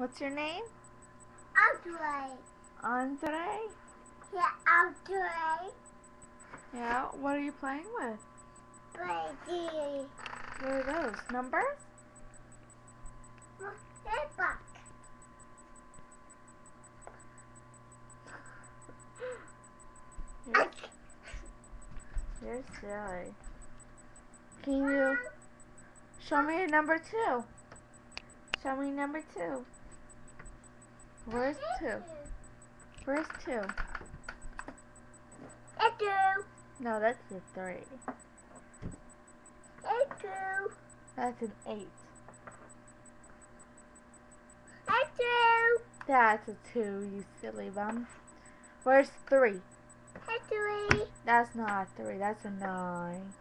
What's your name? Andre. Andre? Yeah, Andre. Yeah, what are you playing with? Baby. What are those? Numbers? Hey, Buck. You're silly. Can you show me number 2? Show me number 2. Where's 2? Where's 2? I do. No, that's a 3. I do. That's an 8. I do. That's a 2, you silly bum. Where's 3? I do. That's not a 3, that's a 9.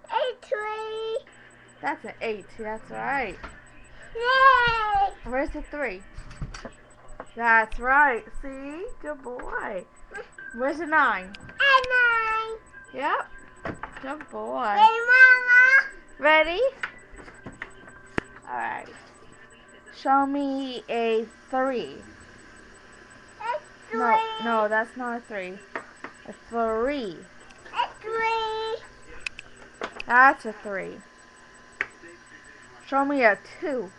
I do. That's an 8, that's right. Yay! Where's the 3? That's right, see? Good boy. Where's the 9? And Yep. Good boy. Hey, Mama. Ready? Alright. Show me a 3. No, that's not a 3. A 3. That's a 3. Show me a 2.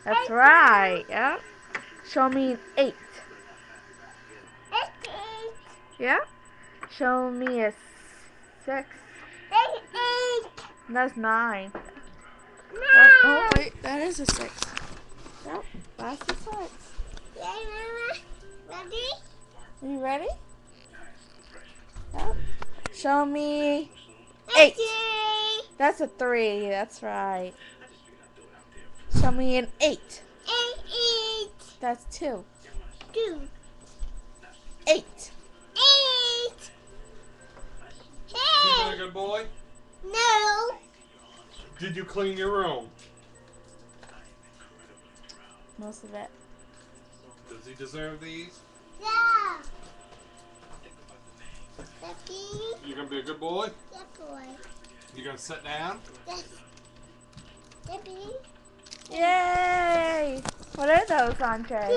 That's right. Yep. Show me an 8. Yep. Show me a 6. That's 9. Oh wait, that is a 6. Yep, that's a 6. Yay, Mama. Ready? You ready? Yep. Show me 8. That's a 3. That's right. Show me an 8. 8. That's 2. 2. 8. 8. You Hey. been a good boy? No. Did you clean your room? Most of it. Does he deserve these? Yeah. Daddy. You gonna be a good boy? Yeah, boy. You gonna sit down? Yes. Daddy. Yay! What are those, Andre?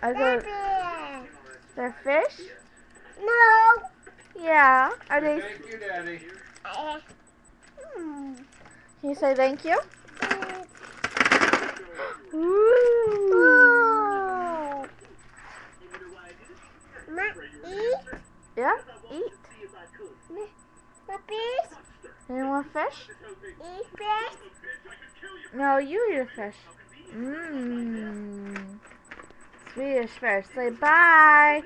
Are those, Daddy. they're fish? No. Yeah. Are they? Thank you, Daddy. Can you say thank you? Ooh. Ma, eat. Yeah. Eat. Puppies. You want fish? Eat fish. No, you eat a fish. Mmm. Swedish fish. Say bye.